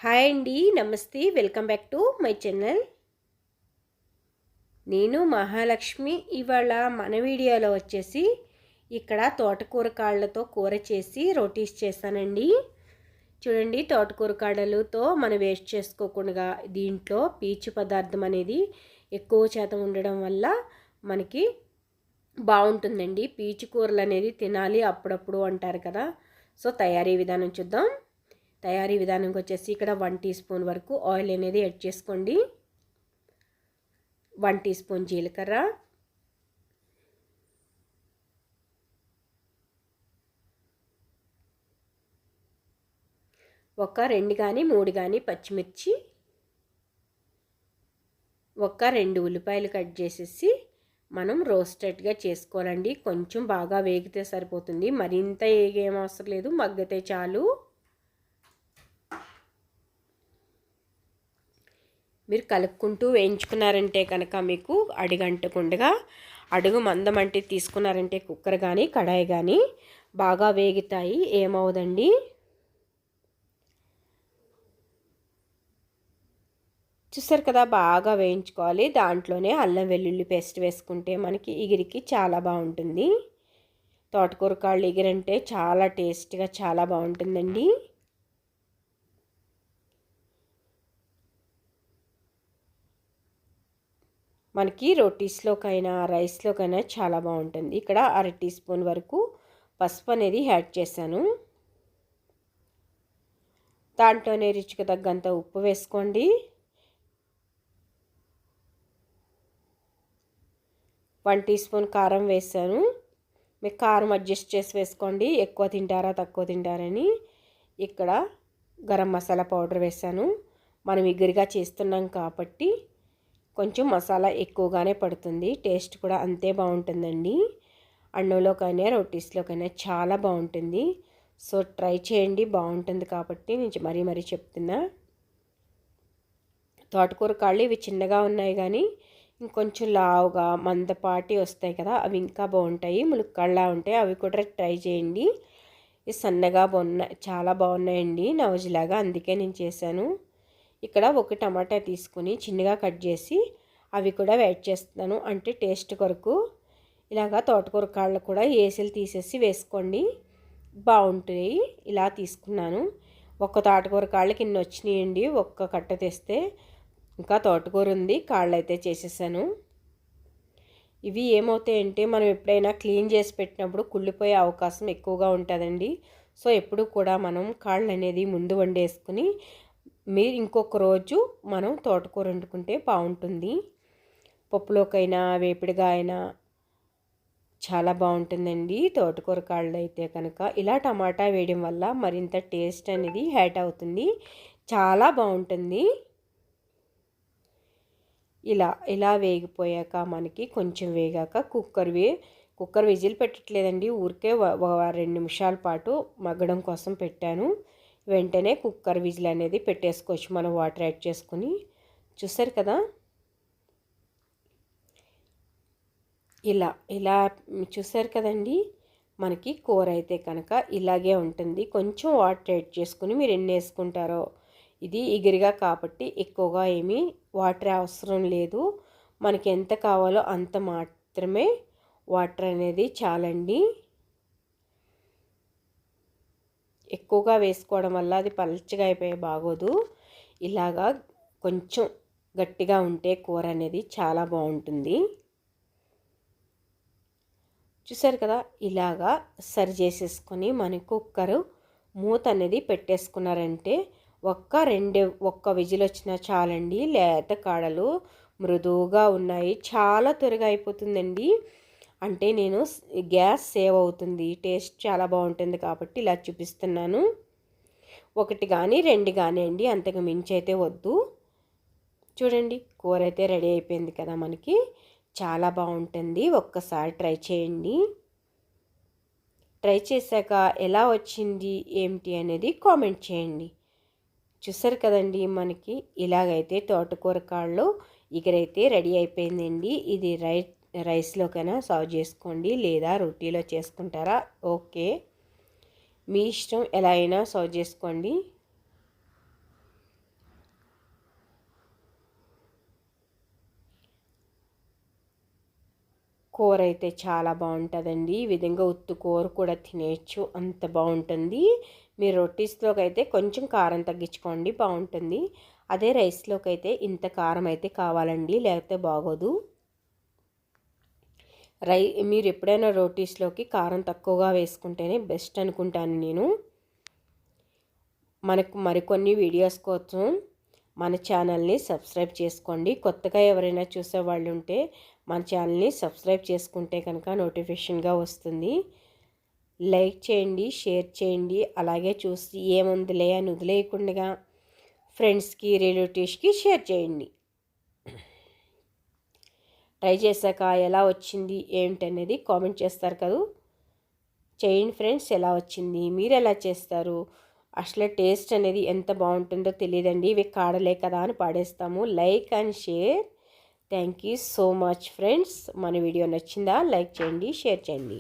Hi అండి, నమస్తే. Welcome back to my channel. నేను మహాలక్ష్మి. ఇవాళ మన వీడియోలో వచ్చేసి ఇక్కడ తోటకూర కాళ్ళతో కూర చేసి రోటీస్ చేశానండి. చూడండి, తోటకూర కాడలతో మనం వేస్ట్ చేసుకోకుండా దీంట్లో పీచు పదార్థం అనేది ఎక్కువ శాతం ఉండడం వల్ల మనకి బాగుంటుందండి. పీచు కూరలు అనేది తినాలి అప్పుడప్పుడు అంటారు కదా. సో తయారీ విధానం చూద్దాం. తయారీ విధానంకి వచ్చేసి ఇక్కడ 1 టీ స్పూన్ వరకు ఆయిల్ అనేది యాడ్ చేసుకోండి. 1 టీ స్పూన్ జీలకర్ర, ఒక 2 కానీ 3 కానీ పచ్చిమిర్చి, ఒక 2 ఉల్లిపాయలు కట్ చేసేసి మనం రోస్టెడ్గా చేసుకోవాలండి. కొంచెం బాగా వేగితే సరిపోతుంది, మరింత ఏగేం అవసరం లేదు, మగ్గితే చాలు. మీరు కలుపుకుంటూ వేయించుకున్నారంటే కనుక మీకు అడుగంటకుండగా అడుగు మందం అంటే తీసుకున్నారంటే కుక్కర్ కానీ కడాయి కానీ బాగా వేగుతాయి, ఏమవుదండి. చూసారు కదా, బాగా వేయించుకోవాలి. దాంట్లోనే అల్లం వెల్లుల్లి పేస్ట్ వేసుకుంటే మనకి ఇగిరికి చాలా బాగుంటుంది. తోటకూర కాళ్ళు ఇగిరంటే చాలా టేస్ట్గా చాలా బాగుంటుందండి. మనకి రోటీస్లోకైనా రైస్లోకైనా చాలా బాగుంటుంది. ఇక్కడ 1/2 టీ స్పూన్ వరకు పసుపు అనేది యాడ్ చేశాను. దాంట్లోనే రుచికి తగ్గంత ఉప్పు వేసుకోండి. 1 టీ స్పూన్ కారం వేసాను. మీకు కారం అడ్జస్ట్ చేసి వేసుకోండి, ఎక్కువ తింటారా తక్కువ తింటారని. ఇక్కడ గరం మసాలా పౌడర్ వేసాను. మనం ఇగురుగా చేస్తున్నాం కాబట్టి కొంచెం మసాలా ఎక్కువగానే పడుతుంది, టేస్ట్ కూడా అంతే బాగుంటుందండి. అన్నంలోకైనా రోటీస్లోకైనా చాలా బాగుంటుంది. సో ట్రై చేయండి, బాగుంటుంది కాబట్టి నేను మరీ చెప్తున్నా. తోటకూర కాళ్ళు ఇవి చిన్నగా ఉన్నాయి కానీ ఇంకొంచెం లావుగా మందపాటి వస్తాయి కదా, అవి ఇంకా బాగుంటాయి. ములుక్కాళ్ళ ఉంటాయి, అవి కూడా ట్రై చేయండి. ఇవి సన్నగా బాగున్నాయి, చాలా బాగున్నాయండి, నవజిలాగా, అందుకే నేను చేశాను. ఇక్కడ ఒక టమాటా తీసుకుని చిన్నగా కట్ చేసి అవి కూడా యాడ్ చేస్తున్నాను, అంటే టేస్ట్ కొరకు. ఇలాగా తోటకూర కాళ్ళు కూడా ఏసీలు తీసేసి వేసుకోండి, బాగుంటాయి. ఇలా తీసుకున్నాను. ఒక్క తోటకూర కాళ్ళకి ఇన్ని వచ్చినాయండి, ఒక్క కట్ట తెస్తే. ఇంకా తోటకూర ఉంది, కాళ్ళు అయితే చేసేసాను. ఇవి ఏమవుతాయంటే మనం ఎప్పుడైనా క్లీన్ చేసి పెట్టినప్పుడు కుళ్ళిపోయే అవకాశం ఎక్కువగా ఉంటుందండి. సో ఎప్పుడు కూడా మనం కాళ్ళు అనేది ముందు వండేసుకుని మీరు ఇంకొక రోజు మనం తోటకూర వండుకుంటే బాగుంటుంది. పప్పులోకైనా వేపిడిగా అయినా చాలా బాగుంటుందండి తోటకూర కాళ్ళు అయితే కనుక. ఇలా టమాటా వేయడం వల్ల మరింత టేస్ట్ అనేది యాడ్ అవుతుంది, చాలా బాగుంటుంది. ఇలా వేగిపోయాక మనకి కొంచెం వేగాక కుక్కర్ విజిల్ పెట్టట్లేదండి, ఊరికే 2 నిమిషాల పాటు మగ్గడం కోసం పెట్టాను. వెంటనే కుక్కర్ విజిల్ అనేది పెట్టేసుకోవచ్చు మనం వాటర్ యాడ్ చేసుకుని. చూసారు కదా, ఇలా చూసారు కదండి. మనకి కూర అయితే కనుక ఇలాగే ఉంటుంది. కొంచెం వాటర్ యాడ్ చేసుకుని మీరు ఎన్ని వేసుకుంటారో, ఇది ఎగిరిగా కాబట్టి ఎక్కువగా ఏమీ వాటర్ అవసరం లేదు. మనకి ఎంత కావాలో అంత మాత్రమే వాటర్ అనేది చాలండి. ఎక్కువగా వేసుకోవడం వల్ల అది పల్చగా అయిపోయి బాగోదు. ఇలాగా కొంచెం గట్టిగా ఉంటే కూర అనేది చాలా బాగుంటుంది. చూసారు కదా, ఇలాగా సరి చేసేసుకొని మన కుక్కరు మూత అనేది పెట్టేసుకున్నారంటే ఒక్క విజిల్ వచ్చినా చాలండి. లేత కాడలు మృదువుగా ఉన్నాయి, చాలా త్వరగా అయిపోతుందండి. అంటే నేను గ్యాస్ సేవ్ అవుతుంది, టేస్ట్ చాలా బాగుంటుంది కాబట్టి ఇలా చూపిస్తున్నాను. 1 కానీ 2 కానీ అండి, అంతకు మించి అయితే వద్దు. చూడండి, కూర అయితే రెడీ అయిపోయింది కదా మనకి, చాలా బాగుంటుంది. ఒక్కసారి ట్రై చేయండి. ట్రై చేశాక ఎలా వచ్చింది ఏమిటి అనేది కామెంట్ చేయండి. చూసారు కదండి, మనకి ఇలాగైతే తోటకూర కాళ్ళు ఇగరైతే రెడీ అయిపోయిందండి. ఇది రైస్లోకైనా సర్వ్ చేసుకోండి, లేదా రోటీలో చేసుకుంటారా ఓకే, మీ ఇష్టం, ఎలా అయినా సర్వ్ చేసుకోండి. కూర అయితే చాలా బాగుంటుందండి. ఈ విధంగా ఉత్తు కూర కూడా తినేయచ్చు, అంత బాగుంటుంది. మీరు రొటీస్లోకి అయితే కొంచెం కారం తగ్గించుకోండి, బాగుంటుంది. అదే రైస్లోకి అయితే ఇంత కారం అయితే కావాలండి, లేకపోతే బాగోదు. మీరు ఎప్పుడైనా రోటీస్లోకి కారం తక్కువగా వేసుకుంటేనే బెస్ట్ అనుకుంటాను నేను. మనకు మరికొన్ని వీడియోస్ కోసం మన ఛానల్ని సబ్స్క్రైబ్ చేసుకోండి. కొత్తగా ఎవరైనా చూసేవాళ్ళు ఉంటే మన ఛానల్ని సబ్స్క్రైబ్ చేసుకుంటే కనుక నోటిఫికేషన్గా వస్తుంది. లైక్ చేయండి, షేర్ చేయండి. అలాగే చూసి ఏముందిలే అని వదిలేయకుండా ఫ్రెండ్స్కి, రిలేటివ్స్కి షేర్ చేయండి. ట్రై చేశాక ఎలా వచ్చింది ఏంటనేది కామెంట్ చేస్తారు కదా, చేయండి ఫ్రెండ్స్. ఎలా వచ్చింది, మీరు ఎలా చేస్తారు? అసలు టేస్ట్ అనేది ఎంత బాగుంటుందో తెలియదండి. ఇవి కాడలే కదా అని పాడేస్తాము. Like and share. Thank you so much friends. మన వీడియో నచ్చిందా? లైక్ చేయండి, షేర్ చేయండి.